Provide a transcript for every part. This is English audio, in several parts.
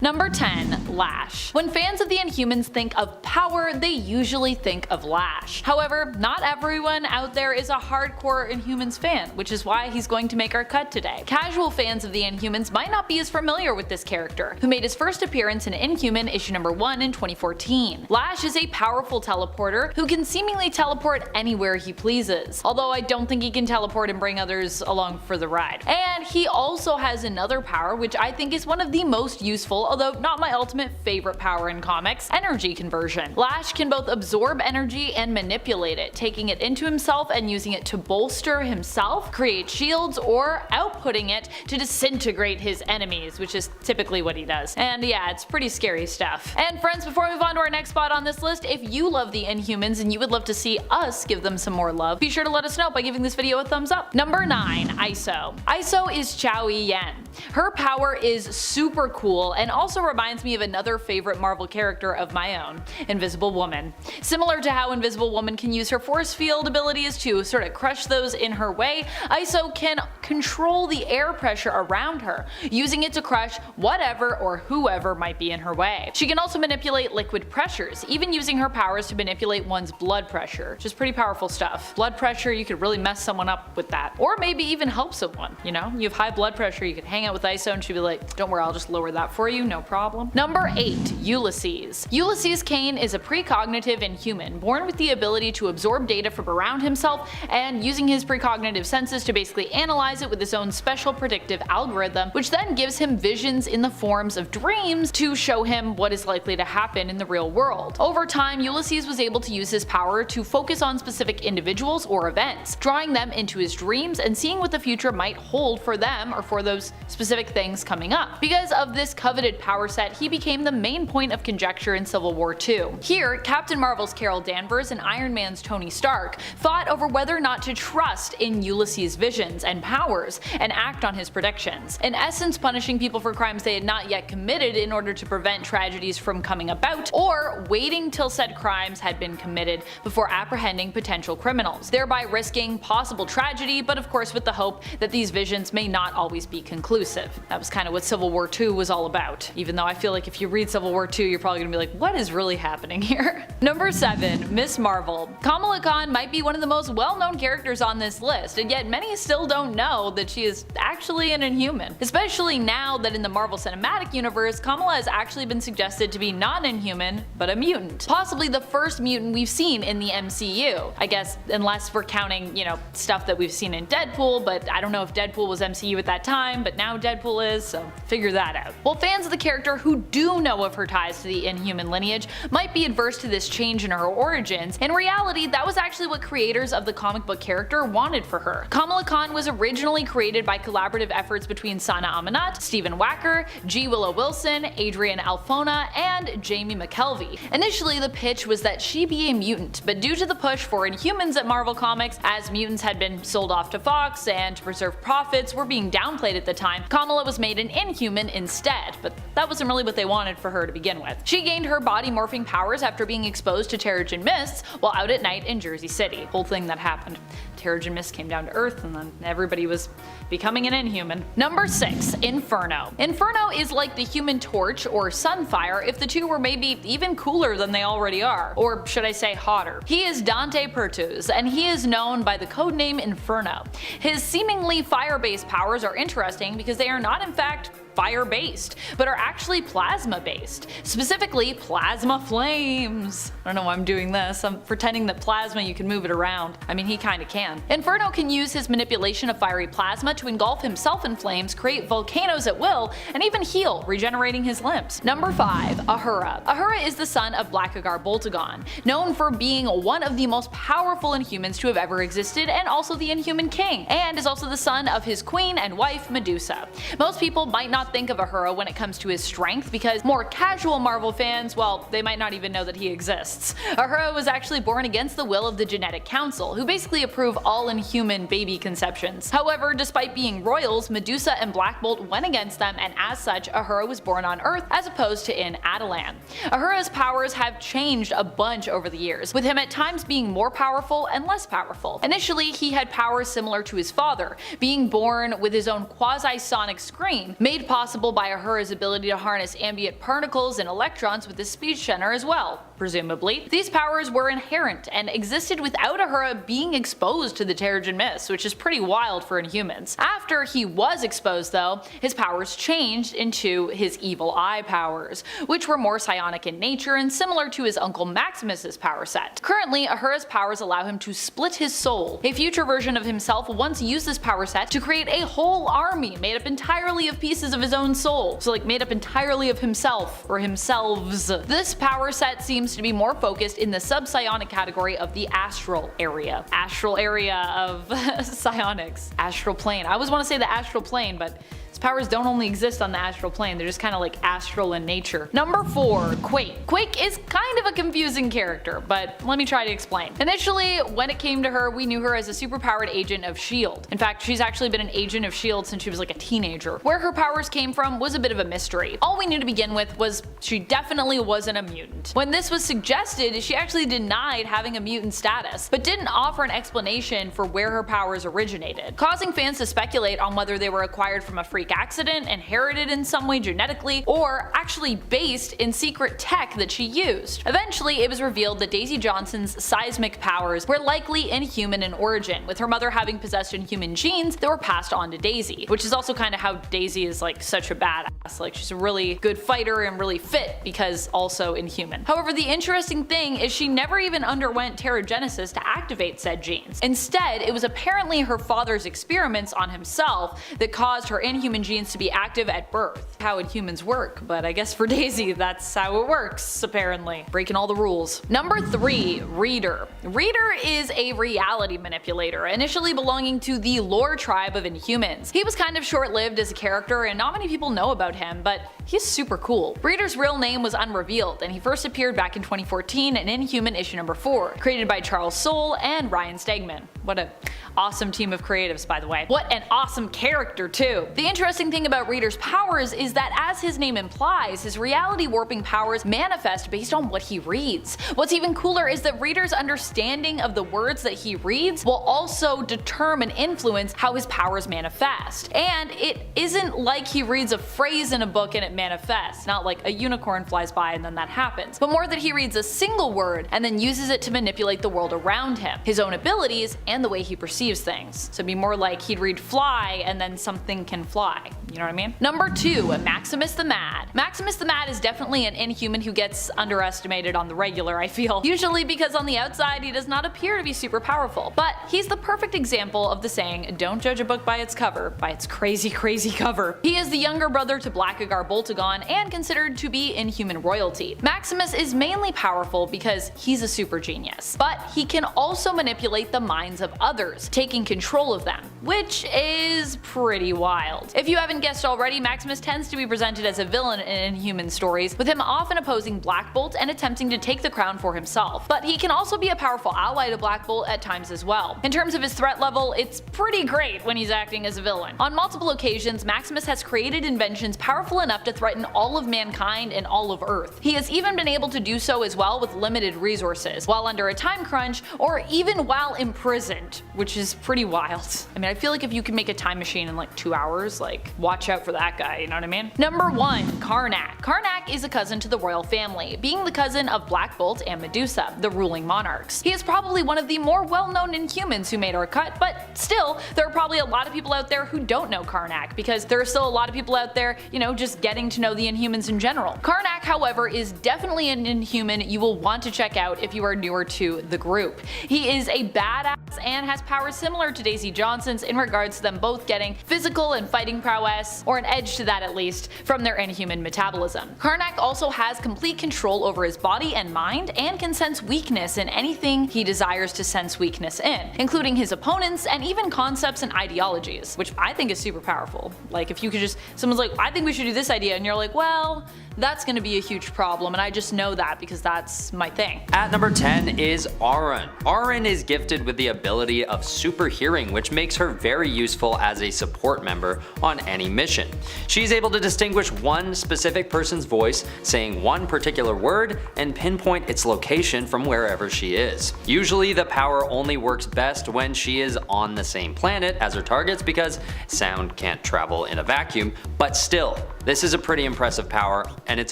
Number 10. Lash. When fans of the Inhumans think of power, they usually think of Lash. However, not everyone out there is a hardcore Inhumans fan, which is why he's going to make our cut today. Casual fans of the Inhumans might not be as familiar with this character, who made his first appearance in Inhuman issue number 1 in 2014. Lash is a powerful teleporter who can seemingly teleport anywhere he pleases, although I don't think he can teleport and bring others along for the ride. And he also has another power which I think is one of the most useful, although not my ultimate favorite power in comics: energy conversion. Lash can both absorb energy and manipulate it, taking it into himself and using it to bolster himself, create shields, or outputting it to disintegrate his enemies, which is typically what he does. And yeah, it's pretty scary stuff. And friends, before we move on to our next spot on this list, if you love the Inhumans and you would love to see us give them some more love, be sure to let us know by giving this video a thumbs up. Number 9. ISO. ISO is Chow Yen. Her power is super cool and also reminds me of another favorite Marvel character of my own, Invisible Woman. Similar to how Invisible Woman can use her force field abilities to sort of crush those in her way, ISO can control the air pressure around her, using it to crush whatever or whoever might be in her way. She can also manipulate liquid pressures, even using her powers to manipulate one's blood pressure, which is pretty powerful stuff. Blood pressure, you could really mess someone up with that. Or maybe even help someone, you know? You have high blood pressure, you could hang out with ISO and she'd be like, don't worry, I'll just lower that for you, no problem. Number 8. Ulysses. Ulysses Kane is a precognitive Inhuman, born with the ability to absorb data from around himself and using his precognitive senses to basically analyze it with his own special predictive algorithm, which then gives him visions in the forms of dreams to show him what is likely to happen in the real world. Over time, Ulysses was able to use his power to focus on specific individuals or events, drawing them into his dreams and seeing what the future might hold for them or for those specific things coming up. Because of this coveted power set, he became the main point of conjecture in Civil War II. Here, Captain Marvel's Carol Danvers and Iron Man's Tony Stark fought over whether or not to trust in Ulysses' visions and powers and act on his predictions, in essence punishing people for crimes they had not yet committed in order to prevent tragedies from coming about, or waiting till said crimes had been committed before apprehending potential criminals, thereby risking possible tragedy, but of course with the hope that these visions may not always be conclusive. That was kind of what Civil War II was all about, even though I feel like if you read Civil War II you're probably gonna be like, what is really happening here? Number 7. Miss Marvel. Kamala Khan might be one of the most well-known characters on this list, and yet many still don't know that she is actually an Inhuman. Especially now that in the Marvel Cinematic Universe, Kamala has actually been suggested to be not an Inhuman, but a mutant. Possibly the first mutant we've seen in the MCU. I guess, unless we're counting, you know, stuff that we've seen in Deadpool, but I don't know if Deadpool was MCU at that time, but now Deadpool is, so figure that out. While fans of the character who do know of her ties to the Inhuman lineage might be adverse to this change in her origins, in reality that was actually what creators of the comic book character wanted for her. Kamala Khan was originally created by collaborative efforts between Sana Amanat, Stephen Wacker, G. Willow Wilson, Adrian Alfona, and Jamie McKelvey. Initially the pitch was that she be a mutant, but due to the push for Inhumans at Marvel Comics, as mutants had been sold off to Fox and to preserve profits were being downplayed at the time, Kamala was made an Inhuman instead, but that wasn't really what they wanted for her to begin with. She gained her body morphing powers after being exposed to Terrigen mists while out at night in Jersey City. Whole thing that happened. Terrigen mist came down to Earth and then everybody was becoming an Inhuman. Number 6. Inferno. Inferno is like the Human Torch or Sunfire if the two were maybe even cooler than they already are. Or should I say hotter. He is Dante Pertuz, and he is known by the codename Inferno. His seemingly fire-based powers are interesting because they are not in fact fire-based, but are actually plasma-based. Specifically, plasma flames. I don't know why I'm doing this. I'm pretending that plasma you can move it around. I mean, he kinda can. Inferno can use his manipulation of fiery plasma to engulf himself in flames, create volcanoes at will, and even heal, regenerating his limbs. Number 5. Ahura. Ahura is the son of Blackagar Boltagon, known for being one of the most powerful Inhumans to have ever existed and also the Inhuman King, and is also the son of his queen and wife Medusa. Most people might not think of Ahura when it comes to his strength because more casual Marvel fans, well, they might not even know that he exists. Ahura was actually born against the will of the Genetic Council, who basically approve all Inhuman baby conceptions. However, despite being royals, Medusa and Black Bolt went against them, and as such, Ahura was born on Earth as opposed to in Atalan. Ahura's powers have changed a bunch over the years, with him at times being more powerful and less powerful. Initially, he had powers similar to his father, being born with his own quasi-sonic scream, made possible by Ahura's ability to harness ambient particles and electrons with his speech center as well, presumably. These powers were inherent and existed without Ahura being exposed to the Terrigen Mist, which is pretty wild for Inhumans. After he was exposed though, his powers changed into his evil eye powers, which were more psionic in nature and similar to his uncle Maximus's power set. Currently, Ahura's powers allow him to split his soul. A future version of himself once used this power set to create a whole army made up entirely of pieces of his own soul. So like made up entirely of himself, or himselves. This power set seems to be more focused in the sub-psionic category of the astral area. Astral area of psionics. Astral plane. I always want to say the astral plane, but his powers don't only exist on the astral plane, they're just kind of like astral in nature. Number 4, Quake. Quake is kind of a confusing character, but let me try to explain. Initially, when it came to her, we knew her as a superpowered agent of S.H.I.E.L.D. In fact, she's actually been an agent of S.H.I.E.L.D. since she was like a teenager. Where her powers came from was a bit of a mystery. All we knew to begin with was she definitely wasn't a mutant. When this was suggested, she actually denied having a mutant status, but didn't offer an explanation for where her powers originated, causing fans to speculate on whether they were acquired from a freak accident, inherited in some way genetically, or actually based in secret tech that she used. Eventually, it was revealed that Daisy Johnson's seismic powers were likely Inhuman in origin, with her mother having possessed Inhuman genes that were passed on to Daisy, which is also kind of how Daisy is like such a badass. Like she's a really good fighter and really fit because also Inhuman. However, the interesting thing is she never even underwent Terrigenesis to activate said genes. Instead, it was apparently her father's experiments on himself that caused her Inhuman genes to be active at birth. How Inhumans work, but I guess for Daisy that's how it works, apparently. Breaking all the rules. Number 3, Reader. Reader is a reality manipulator, initially belonging to the lore tribe of Inhumans. He was kind of short-lived as a character and not many people know about him, but he's super cool. Reader's real name was unrevealed, and he first appeared back in 2014 in Inhuman issue number 4, created by Charles Soule and Ryan Stegman. What a awesome team of creatives, by the way. What an awesome character too. The interesting thing about Reader's powers is that, as his name implies, his reality warping powers manifest based on what he reads. What's even cooler is that Reader's understanding of the words that he reads will also determine and influence how his powers manifest. And it isn't like he reads a phrase in a book and it manifests, not like a unicorn flies by and then that happens, but more that he reads a single word and then uses it to manipulate the world around him, his own abilities, and the way he perceives things. So it'd be more like he'd read fly and then something can fly. You know what I mean? Number 2, Maximus the Mad. Maximus the Mad is definitely an Inhuman who gets underestimated on the regular, I feel. Usually because on the outside he does not appear to be super powerful. But he's the perfect example of the saying, don't judge a book by its cover, by its crazy cover. He is the younger brother to Blackagar Boltagon and considered to be Inhuman royalty. Maximus is mainly powerful because he's a super genius, but he can also manipulate the minds of others, taking control of them, which is pretty wild. If you haven't guessed already, Maximus tends to be presented as a villain in Inhuman stories, with him often opposing Black Bolt and attempting to take the crown for himself. But he can also be a powerful ally to Black Bolt at times as well. In terms of his threat level, it's pretty great when he's acting as a villain. On multiple occasions, Maximus has created inventions powerful enough to threaten all of mankind and all of Earth. He has even been able to do so as well with limited resources, while under a time crunch, or even while imprisoned, which is pretty wild. I mean, I feel like if you can make a time machine in like 2 hours, like, watch out for that guy, you know what I mean? Number 1, Karnak. Karnak is a cousin to the royal family, being the cousin of Black Bolt and Medusa, the ruling monarchs. He is probably one of the more well-known Inhumans who made our cut, but still, there are probably a lot of people out there who don't know Karnak, because there are still a lot of people out there, you know, just getting to know the Inhumans in general. Karnak, however, is definitely an Inhuman you will want to check out if you are newer to the group. He is a badass and has powers similar to Daisy Johnson's in regards to them both getting physical and fighting prowess, or an edge to that at least, from their Inhuman metabolism. Karnak also has complete control over his body and mind, and can sense weakness in anything he desires to sense weakness in, including his opponents and even concepts and ideologies, which I think is super powerful. Like if you could just, someone's like, I think we should do this idea, and you're like, well, that's gonna be a huge problem, and I just know that because that's my thing. At number 10 is Auron. Auron is gifted with the ability of super hearing, which makes her very useful as a support member on any mission. She's able to distinguish one specific person's voice, saying one particular word, and pinpoint its location from wherever she is. Usually the power only works best when she is on the same planet as her targets because sound can't travel in a vacuum, but still, this is a pretty impressive power, and it's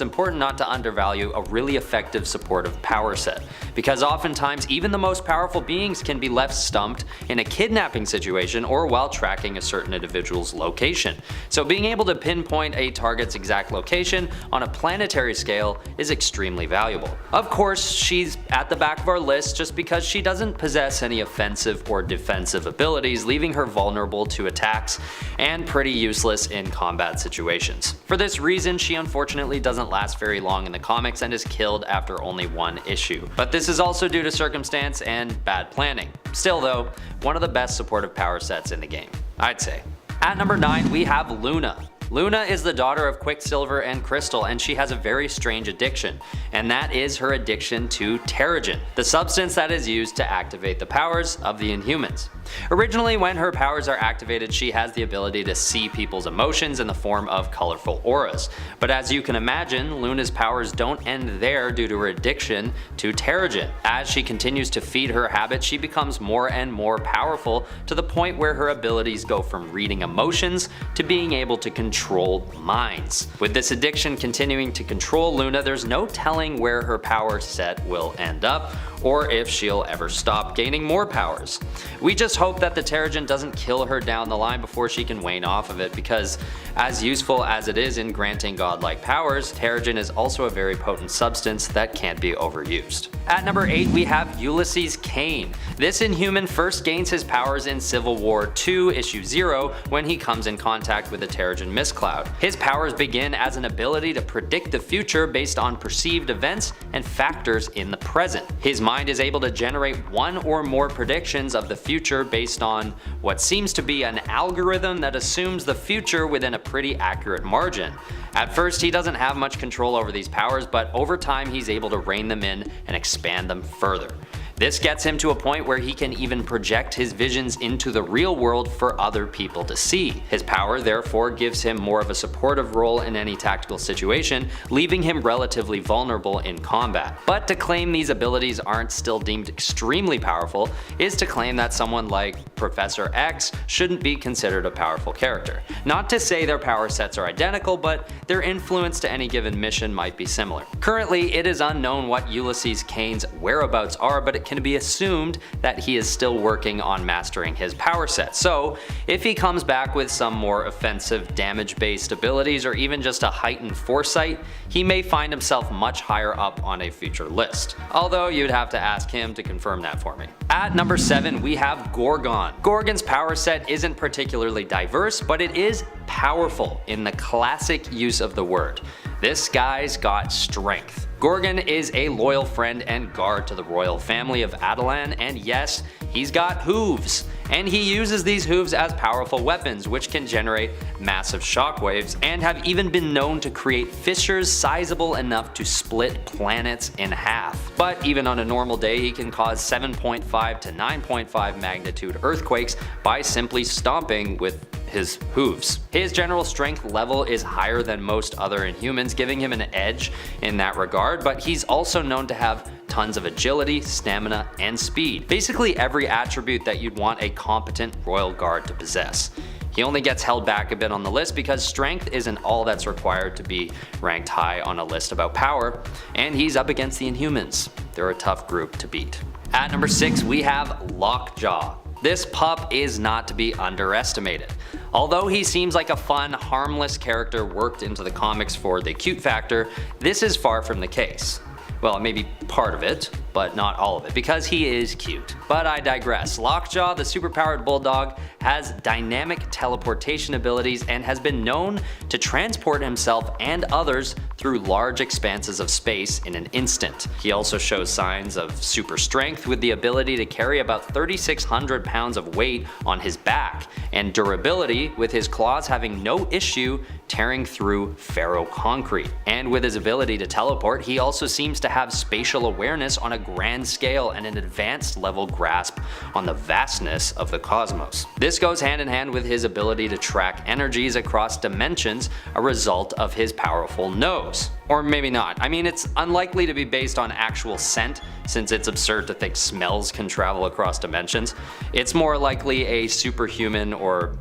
important not to undervalue a really effective supportive power set, because oftentimes even the most powerful beings can be left stumped in a kidnapping situation or while tracking a certain individual's location. So being able to pinpoint a target's exact location on a planetary scale is extremely valuable. Of course, she's at the back of our list just because she doesn't possess any offensive or defensive abilities, leaving her vulnerable to attacks and pretty useless in combat situations. For this reason, she unfortunately doesn't last very long in the comics and is killed after only one issue. But this is also due to circumstance and bad planning. Still though, one of the best supportive power sets in the game, I'd say. At number 9 we have Luna. Luna is the daughter of Quicksilver and Crystal, and she has a very strange addiction, and that is her addiction to Terrigen, the substance that is used to activate the powers of the Inhumans. Originally, when her powers are activated, she has the ability to see people's emotions in the form of colorful auras. But as you can imagine, Luna's powers don't end there due to her addiction to Terrigen. As she continues to feed her habit, she becomes more and more powerful to the point where her abilities go from reading emotions to being able to control minds. With this addiction continuing to control Luna, there's no telling where her power set will end up, or if she'll ever stop gaining more powers. We just hope that the Terrigen doesn't kill her down the line before she can wane off of it, because as useful as it is in granting godlike powers, Terrigen is also a very potent substance that can't be overused. At number 8 we have Ulysses Kane. This Inhuman first gains his powers in Civil War 2 issue 0 when he comes in contact with the Terrigen mist cloud. His powers begin as an ability to predict the future based on perceived events and factors in the present. His mind is able to generate one or more predictions of the future based on what seems to be an algorithm that assumes the future within a pretty accurate margin. At first he doesn't have much control over these powers, but over time he's able to rein them in and expand them further. This gets him to a point where he can even project his visions into the real world for other people to see. His power therefore gives him more of a supportive role in any tactical situation, leaving him relatively vulnerable in combat. But to claim these abilities aren't still deemed extremely powerful is to claim that someone like Professor X shouldn't be considered a powerful character. Not to say their power sets are identical, but their influence to any given mission might be similar. Currently, it is unknown what Ulysses Kane's whereabouts are, but it can be assumed that he is still working on mastering his power set. So if he comes back with some more offensive damage-based abilities or even just a heightened foresight, he may find himself much higher up on a future list. Although you'd have to ask him to confirm that for me. At number 7 we have Gorgon. Gorgon's power set isn't particularly diverse, but it is powerful in the classic use of the word. This guy's got strength. Gorgon is a loyal friend and guard to the royal family of Atalan, and yes, he's got hooves. And he uses these hooves as powerful weapons, which can generate massive shockwaves and have even been known to create fissures sizable enough to split planets in half. But even on a normal day, he can cause 7.5 to 9.5 magnitude earthquakes by simply stomping with his hooves. His general strength level is higher than most other Inhumans, giving him an edge in that regard, but he's also known to have tons of agility, stamina, and speed. Basically every attribute that you'd want a competent royal guard to possess. He only gets held back a bit on the list because strength isn't all that's required to be ranked high on a list about power, and he's up against the Inhumans. They're a tough group to beat. At number 6 we have Lockjaw. This pup is not to be underestimated. Although he seems like a fun, harmless character worked into the comics for the cute factor, this is far from the case. Well, maybe part of it. but not all of it, because he is cute. But I digress. Lockjaw, the superpowered bulldog, has dynamic teleportation abilities and has been known to transport himself and others through large expanses of space in an instant. He also shows signs of super strength with the ability to carry about 3,600 pounds of weight on his back, and durability with his claws having no issue tearing through ferro-concrete. And with his ability to teleport, he also seems to have spatial awareness on a grand scale and an advanced level grasp on the vastness of the cosmos. This goes hand in hand with his ability to track energies across dimensions, a result of his powerful nose. Or maybe not. I mean, it's unlikely to be based on actual scent, since it's absurd to think smells can travel across dimensions. It's more likely a superhuman or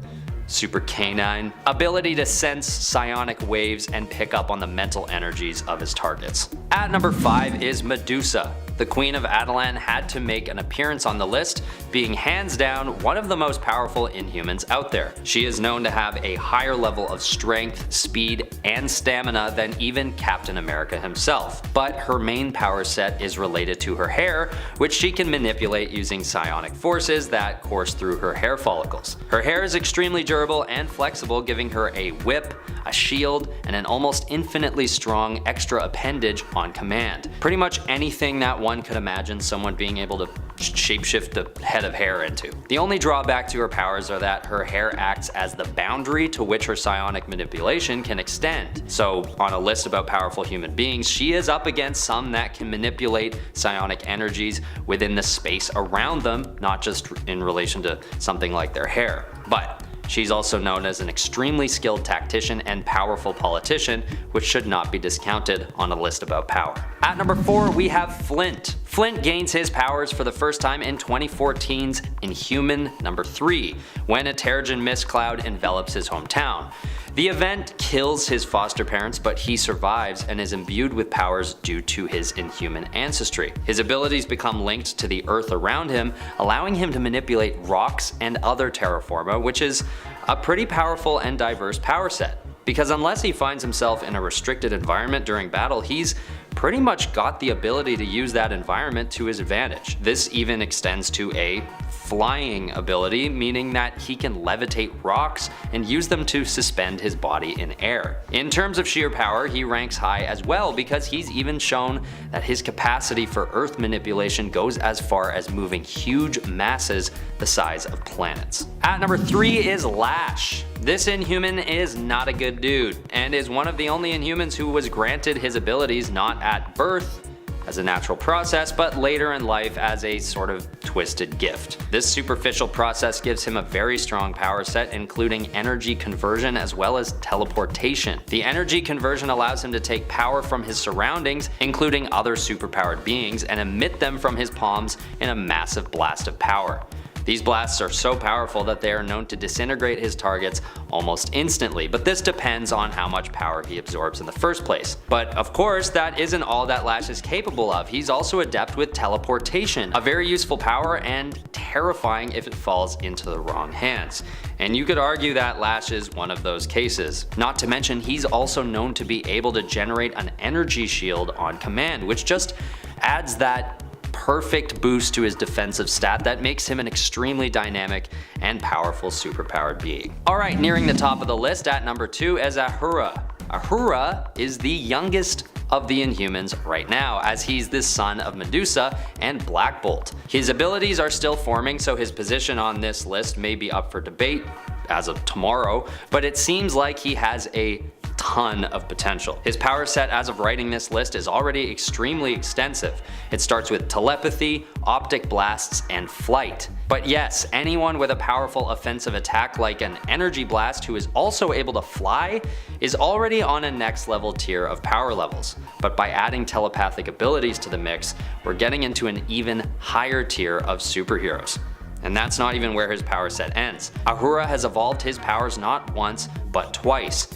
super canine ability to sense psionic waves and pick up on the mental energies of his targets. At number 5 is Medusa. The Queen of Attilan had to make an appearance on the list, being hands down one of the most powerful Inhumans out there. She is known to have a higher level of strength, speed, and stamina than even Captain America himself, but her main power set is related to her hair, which she can manipulate using psionic forces that course through her hair follicles. Her hair is extremely durable and flexible, giving her a whip, a shield, and an almost infinitely strong extra appendage on command. Pretty much anything that one could imagine someone being able to shapeshift the head of hair into. The only drawback to her powers are that her hair acts as the boundary to which her psionic manipulation can extend. So on a list about powerful human beings, she is up against some that can manipulate psionic energies within the space around them, not just in relation to something like their hair. But she's also known as an extremely skilled tactician and powerful politician, which should not be discounted on a list about power. At number 4, we have Flint. Flint gains his powers for the first time in 2014's Inhuman number 3, when a Terrigen mist cloud envelops his hometown. The event kills his foster parents, but he survives and is imbued with powers due to his Inhuman ancestry. His abilities become linked to the earth around him, allowing him to manipulate rocks and other terraforma, which is a pretty powerful and diverse power set. Because unless he finds himself in a restricted environment during battle, he's pretty much got the ability to use that environment to his advantage. This even extends to a flying ability, meaning that he can levitate rocks and use them to suspend his body in air. In terms of sheer power, he ranks high as well, because he's even shown that his capacity for earth manipulation goes as far as moving huge masses the size of planets. At number 3 is Lash. This Inhuman is not a good dude, and is one of the only Inhumans who was granted his abilities not at birth as a natural process, but later in life as a sort of twisted gift. This superficial process gives him a very strong power set, including energy conversion as well as teleportation. The energy conversion allows him to take power from his surroundings, including other superpowered beings, and emit them from his palms in a massive blast of power. These blasts are so powerful that they are known to disintegrate his targets almost instantly, but this depends on how much power he absorbs in the first place. But of course, that isn't all that Lash is capable of. He's also adept with teleportation, a very useful power and terrifying if it falls into the wrong hands. And you could argue that Lash is one of those cases. Not to mention, he's also known to be able to generate an energy shield on command, which just adds that perfect boost to his defensive stat that makes him an extremely dynamic and powerful superpowered being. Alright, nearing the top of the list at number 2 is Ahura. Ahura is the youngest of the Inhumans right now, as he's the son of Medusa and Black Bolt. His abilities are still forming, so his position on this list may be up for debate as of tomorrow, but it seems like he has a ton of potential. His power set as of writing this list is already extremely extensive. It starts with telepathy, optic blasts, and flight. But yes, anyone with a powerful offensive attack like an energy blast who is also able to fly is already on a next level tier of power levels. But by adding telepathic abilities to the mix, we're getting into an even higher tier of superheroes. And that's not even where his power set ends. Ahura has evolved his powers not once, but twice.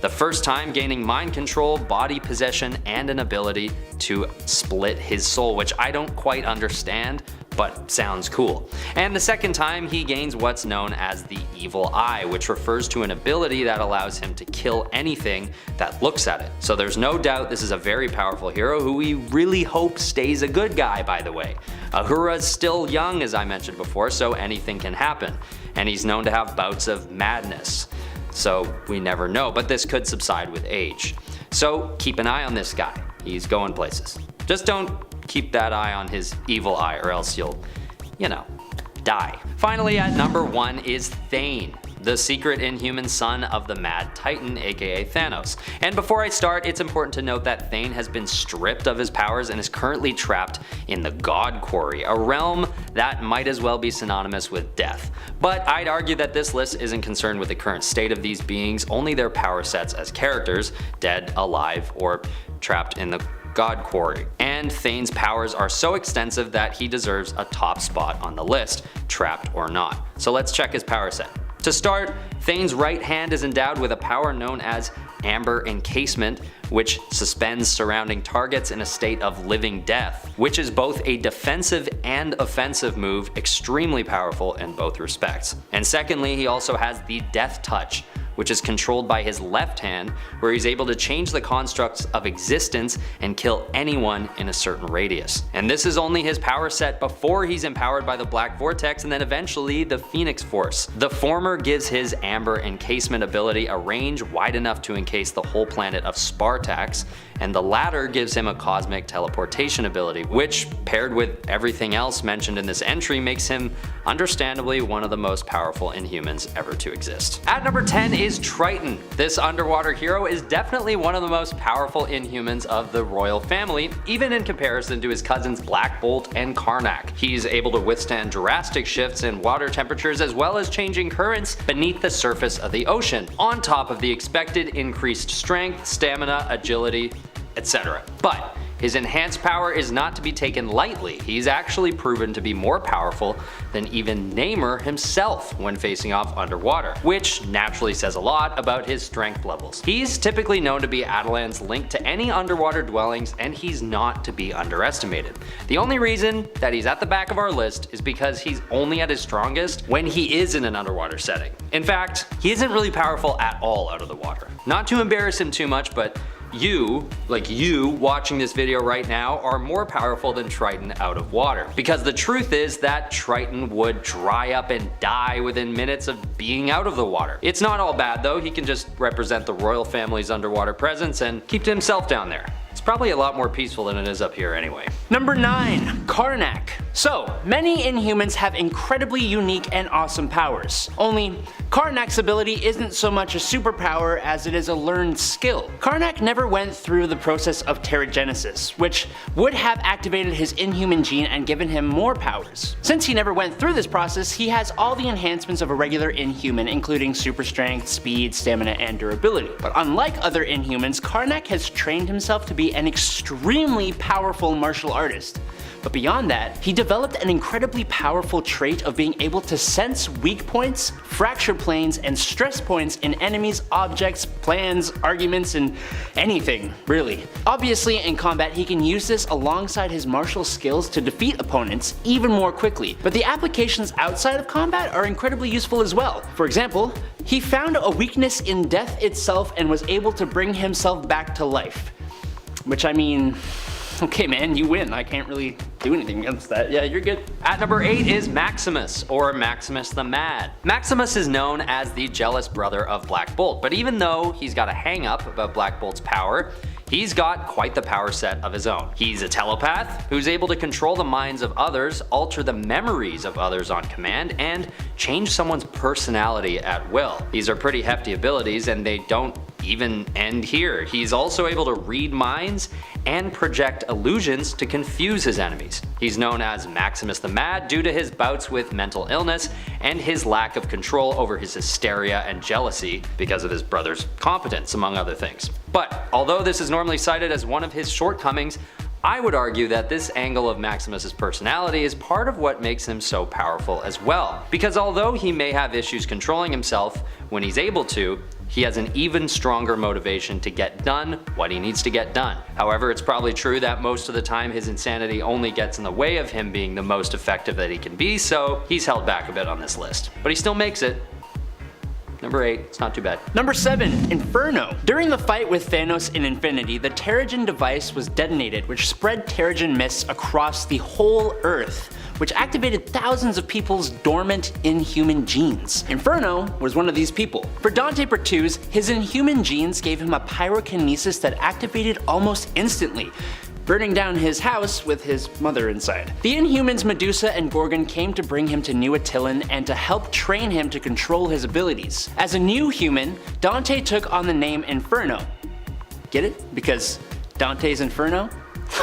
the first time gaining mind control, body possession, and an ability to split his soul, which I don't quite understand, but sounds cool. And the second time he gains what's known as the Evil Eye, which refers to an ability that allows him to kill anything that looks at it. So there's no doubt this is a very powerful hero who we really hope stays a good guy, by the way. Ahura is still young, as I mentioned before, so anything can happen. And he's known to have bouts of madness. So we never know, but this could subside with age. So keep an eye on this guy. He's going places. Just don't keep that eye on his evil eye or else you'll, die. Finally, at number 1 is Thane, the secret Inhuman son of the Mad Titan, aka Thanos. And before I start, it's important to note that Thane has been stripped of his powers and is currently trapped in the God Quarry, a realm that might as well be synonymous with death. But I'd argue that this list isn't concerned with the current state of these beings, only their power sets as characters, dead, alive, or trapped in the God Quarry. And Thane's powers are so extensive that he deserves a top spot on the list, trapped or not. So let's check his power set. To start, Thane's right hand is endowed with a power known as Amber Encasement, which suspends surrounding targets in a state of living death, which is both a defensive and offensive move, extremely powerful in both respects. And secondly, he also has the Death Touch, which is controlled by his left hand, where he's able to change the constructs of existence and kill anyone in a certain radius. And this is only his power set before he's empowered by the Black Vortex and then eventually the Phoenix Force. The former gives his Amber Encasement ability a range wide enough to encase the whole planet of Spartax, and the latter gives him a cosmic teleportation ability, which, paired with everything else mentioned in this entry, makes him understandably one of the most powerful Inhumans ever to exist. At number 10 is Triton. This underwater hero is definitely one of the most powerful Inhumans of the royal family, even in comparison to his cousins Black Bolt and Karnak. He's able to withstand drastic shifts in water temperatures as well as changing currents beneath the surface of the ocean, on top of the expected increased strength, stamina, agility, etc. But his enhanced power is not to be taken lightly. He's actually proven to be more powerful than even Namor himself when facing off underwater, which naturally says a lot about his strength levels. He's typically known to be Atalan's link to any underwater dwellings, and he's not to be underestimated. The only reason that he's at the back of our list is because he's only at his strongest when he is in an underwater setting. In fact, he isn't really powerful at all out of the water. Not to embarrass him too much, but you watching this video right now, are more powerful than Triton out of water. Because the truth is that Triton would dry up and die within minutes of being out of the water. It's not all bad though, he can just represent the royal family's underwater presence and keep to himself down there. It's probably a lot more peaceful than it is up here anyway. Number 9, Karnak. So, many Inhumans have incredibly unique and awesome powers. Only, Karnak's ability isn't so much a superpower as it is a learned skill. Karnak never went through the process of Terrigenesis, which would have activated his Inhuman gene and given him more powers. Since he never went through this process, he has all the enhancements of a regular Inhuman, including super strength, speed, stamina, and durability. But unlike other Inhumans, Karnak has trained himself to be an extremely powerful martial artist. But beyond that, he developed an incredibly powerful trait of being able to sense weak points, fracture planes, and stress points in enemies, objects, plans, arguments, and anything, really. Obviously, in combat, he can use this alongside his martial skills to defeat opponents even more quickly, but the applications outside of combat are incredibly useful as well. For example, he found a weakness in death itself and was able to bring himself back to life. Which, I mean, okay man, you win. I can't really do anything against that. Yeah, you're good. At number 8 is Maximus, or Maximus the Mad. Maximus is known as the jealous brother of Black Bolt, but even though he's got a hang up about Black Bolt's power, he's got quite the power set of his own. He's a telepath who's able to control the minds of others, alter the memories of others on command, and change someone's personality at will. These are pretty hefty abilities, and they don't even end here. He's also able to read minds and project illusions to confuse his enemies. He's known as Maximus the Mad due to his bouts with mental illness and his lack of control over his hysteria and jealousy because of his brother's competence, among other things. But although this is normally cited as one of his shortcomings, I would argue that this angle of Maximus's personality is part of what makes him so powerful as well. Because although he may have issues controlling himself when he's able to, he has an even stronger motivation to get done what he needs to get done. However, it's probably true that most of the time his insanity only gets in the way of him being the most effective that he can be, so he's held back a bit on this list. But he still makes it. Number 8, it's not too bad. Number 7, Inferno. During the fight with Thanos in Infinity, the Terrigen device was detonated, which spread Terrigen mists across the whole Earth, which activated thousands of people's dormant Inhuman genes. Inferno was one of these people. For Dante Pertuse, his Inhuman genes gave him a pyrokinesis that activated almost instantly, burning down his house with his mother inside. The Inhumans Medusa and Gorgon came to bring him to New Attilan and to help train him to control his abilities. As a new human, Dante took on the name Inferno. Get it? Because Dante's Inferno?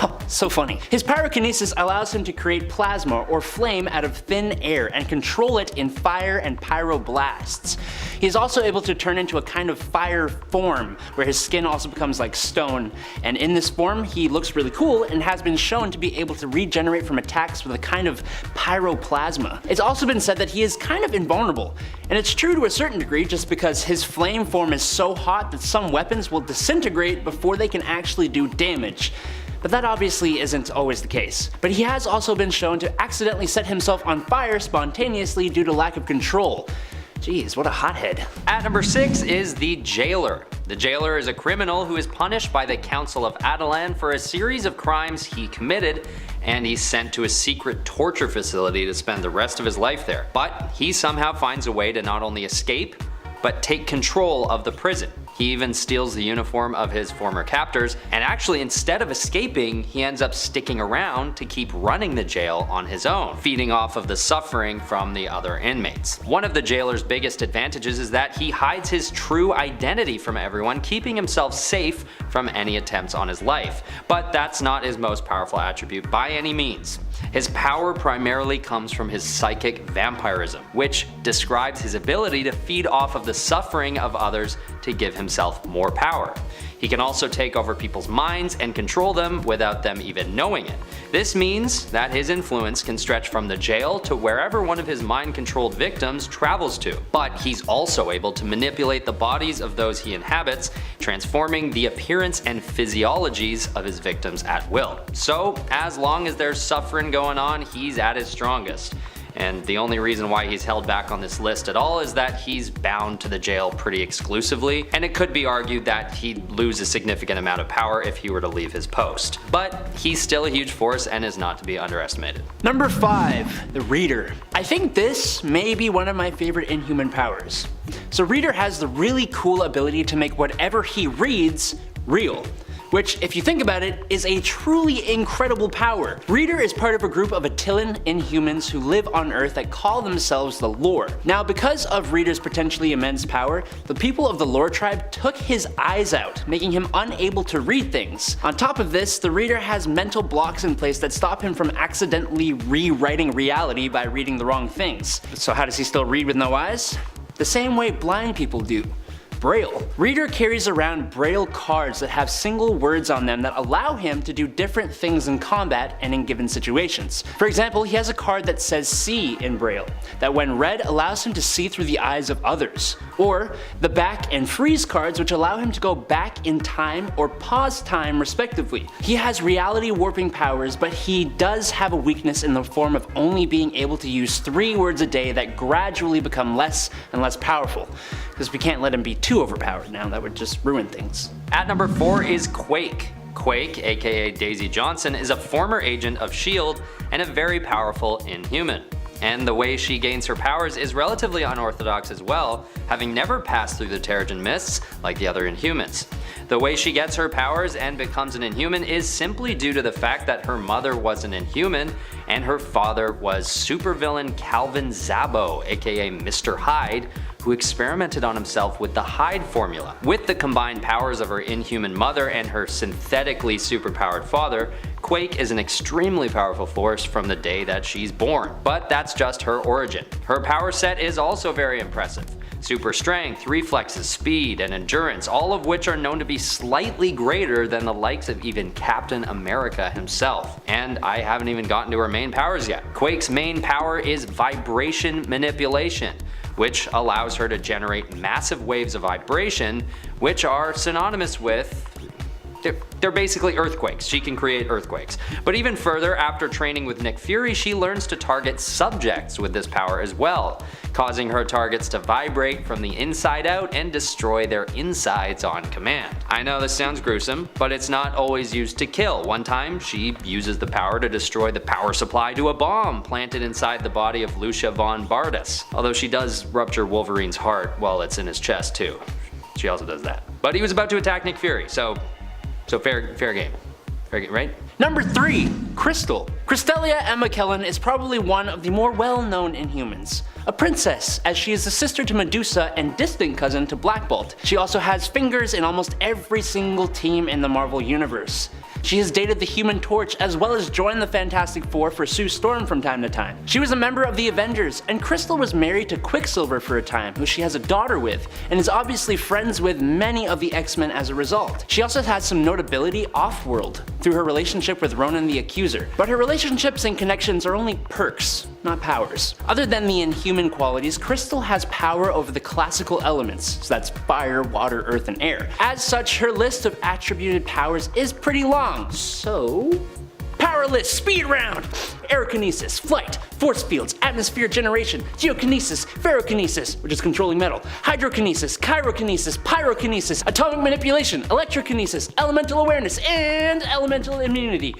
Oh, so funny. His pyrokinesis allows him to create plasma or flame out of thin air and control it in fire and pyroblasts. He is also able to turn into a kind of fire form, where his skin also becomes like stone, and in this form he looks really cool and has been shown to be able to regenerate from attacks with a kind of pyro-plasma. It's also been said that he is kind of invulnerable, and it's true to a certain degree just because his flame form is so hot that some weapons will disintegrate before they can actually do damage. But that obviously isn't always the case. But he has also been shown to accidentally set himself on fire spontaneously due to lack of control. Jeez, what a hothead. At number 6 is the Jailer. The Jailer is a criminal who is punished by the Council of Attilan for a series of crimes he committed, and he's sent to a secret torture facility to spend the rest of his life there. But he somehow finds a way to not only escape, but take control of the prison. He even steals the uniform of his former captors, and actually instead of escaping, he ends up sticking around to keep running the jail on his own, feeding off of the suffering from the other inmates. One of the Jailer's biggest advantages is that he hides his true identity from everyone, keeping himself safe from any attempts on his life. But that's not his most powerful attribute by any means. His power primarily comes from his psychic vampirism, which describes his ability to feed off of the suffering of others to give himself more power. He can also take over people's minds and control them without them even knowing it. This means that his influence can stretch from the jail to wherever one of his mind-controlled victims travels to. But he's also able to manipulate the bodies of those he inhabits, transforming the appearance and physiologies of his victims at will. So, as long as there's suffering going on, he's at his strongest. And the only reason why he's held back on this list at all is that he's bound to the jail pretty exclusively, and it could be argued that he'd lose a significant amount of power if he were to leave his post. But he's still a huge force and is not to be underestimated. Number 5, the Reader. I think this may be one of my favorite Inhuman powers. So Reader has the really cool ability to make whatever he reads real, which, if you think about it, is a truly incredible power. Reader is part of a group of Attilan Inhumans who live on Earth that call themselves the Lore. Now, because of Reader's potentially immense power, the people of the Lore tribe took his eyes out, making him unable to read things. On top of this, the Reader has mental blocks in place that stop him from accidentally rewriting reality by reading the wrong things. So how does he still read with no eyes? The same way blind people do. Braille. Reader carries around Braille cards that have single words on them that allow him to do different things in combat and in given situations. For example, he has a card that says see in Braille, that when read allows him to see through the eyes of others. Or the back and freeze cards, which allow him to go back in time or pause time respectively. He has reality warping powers, but he does have a weakness in the form of only being able to use 3 words a day that gradually become less and less powerful. Because we can't let him be too overpowered now, that would just ruin things. At number 4 is Quake. Quake, aka Daisy Johnson, is a former agent of S.H.I.E.L.D. and a very powerful Inhuman. And the way she gains her powers is relatively unorthodox as well, having never passed through the Terrigen mists like the other Inhumans. The way she gets her powers and becomes an Inhuman is simply due to the fact that her mother was an Inhuman and her father was supervillain Calvin Zabo, aka Mr. Hyde, who experimented on himself with the Hyde formula. With the combined powers of her Inhuman mother and her synthetically superpowered father, Quake is an extremely powerful force from the day that she's born. But that's just her origin. Her power set is also very impressive. Super strength, reflexes, speed, and endurance, all of which are known to be slightly greater than the likes of even Captain America himself. And I haven't even gotten to her main powers yet. Quake's main power is vibration manipulation, which allows her to generate massive waves of vibration, which are synonymous with they're basically earthquakes. She can create earthquakes. But even further, after training with Nick Fury, she learns to target subjects with this power as well, causing her targets to vibrate from the inside out and destroy their insides on command. I know this sounds gruesome, but it's not always used to kill. One time, she uses the power to destroy the power supply to a bomb planted inside the body of Lucia von Bardus. Although she does rupture Wolverine's heart while it's in his chest too. She also does that. But he was about to attack Nick Fury, so fair game. Fair game, right? Number 3. Crystal. Crystalia Emma Kellen is probably one of the more well-known Inhumans. A princess, as she is the sister to Medusa and distant cousin to Black Bolt. She also has fingers in almost every single team in the Marvel Universe. She has dated the Human Torch as well as joined the Fantastic Four for Sue Storm from time to time. She was a member of the Avengers, and Crystal was married to Quicksilver for a time, who she has a daughter with, and is obviously friends with many of the X-Men as a result. She also has some notability off-world, through her relationship with Ronan the Accuser, but her relationships and connections are only perks, not powers. Other than the Inhuman qualities, Crystal has power over the classical elements, so that's fire, water, earth, and air. As such, her list of attributed powers is pretty long. So, power list, speed round! Aerokinesis, flight, force fields, atmosphere generation, geokinesis, ferrokinesis, which is controlling metal, hydrokinesis, chirokinesis, pyrokinesis, atomic manipulation, electrokinesis, elemental awareness, and elemental immunity.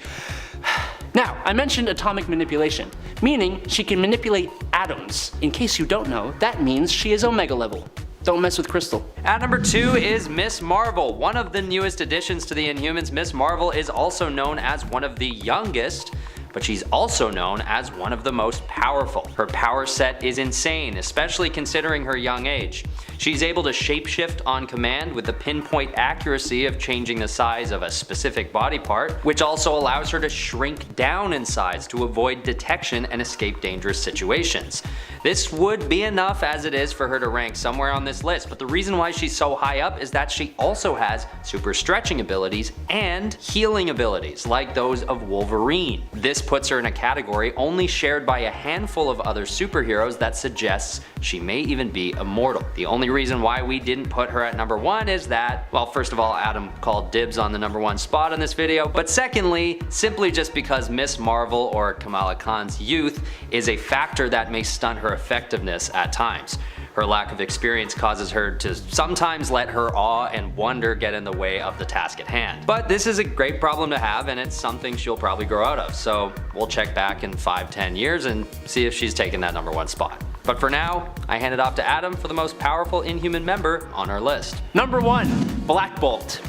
Now, I mentioned atomic manipulation, meaning she can manipulate atoms. In case you don't know, that means she is Omega level. Don't mess with Crystal. At number 2 is Miss Marvel. One of the newest additions to the Inhumans, Miss Marvel is also known as one of the youngest, but she's also known as one of the most powerful. Her power set is insane, especially considering her young age. She's able to shapeshift on command with the pinpoint accuracy of changing the size of a specific body part, which also allows her to shrink down in size to avoid detection and escape dangerous situations. This would be enough as it is for her to rank somewhere on this list, but the reason why she's so high up is that she also has super stretching abilities and healing abilities like those of Wolverine. This puts her in a category only shared by a handful of other superheroes that suggests she may even be immortal. The only reason why we didn't put her at number 1 is that, well, first of all, Adam called dibs on the number 1 spot in this video, but secondly, simply just because Miss Marvel or Kamala Khan's youth is a factor that may stunt her effectiveness at times. Her lack of experience causes her to sometimes let her awe and wonder get in the way of the task at hand. But this is a great problem to have, and it's something she'll probably grow out of, so we'll check back in 5-10 years and see if she's taken that number 1 spot. But for now, I hand it off to Adam for the most powerful Inhuman member on our list. Number 1. Black Bolt.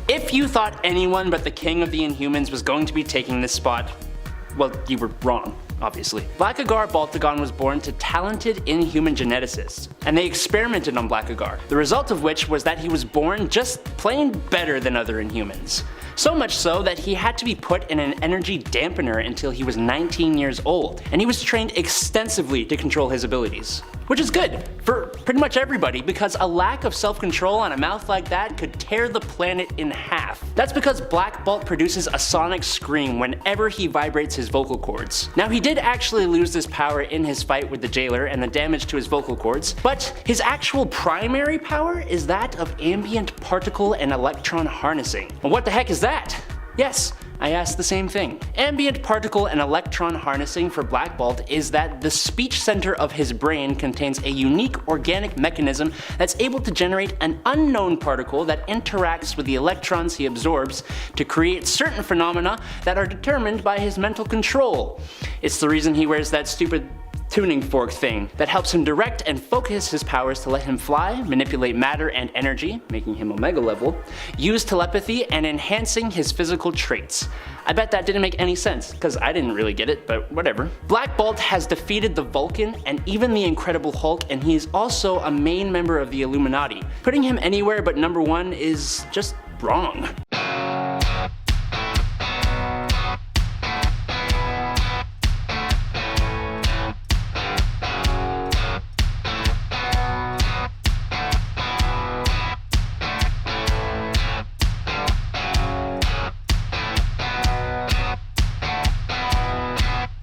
If you thought anyone but the king of the Inhumans was going to be taking this spot, well, you were wrong. Obviously. Blackagar Baltagon was born to talented Inhuman geneticists, and they experimented on Blackagar, the result of which was that he was born just plain better than other Inhumans. So much so that he had to be put in an energy dampener until he was 19 years old, and he was trained extensively to control his abilities. Which is good for pretty much everybody, because a lack of self-control on a mouth like that could tear the planet in half. That's because Black Bolt produces a sonic scream whenever he vibrates his vocal cords. Now, he did actually lose this power in his fight with the jailer and the damage to his vocal cords, but his actual primary power is that of ambient particle and electron harnessing. And what the heck is that? Yes, I asked the same thing. Ambient particle and electron harnessing for Black Bolt is that the speech center of his brain contains a unique organic mechanism that's able to generate an unknown particle that interacts with the electrons he absorbs to create certain phenomena that are determined by his mental control. It's the reason he wears that stupid tuning fork thing that helps him direct and focus his powers to let him fly, manipulate matter and energy, making him Omega level, use telepathy, and enhancing his physical traits. I bet that didn't make any sense, because I didn't really get it, but whatever. Black Bolt has defeated the Vulcan and even the Incredible Hulk, and he is also a main member of the Illuminati. Putting him anywhere but number 1 is just wrong.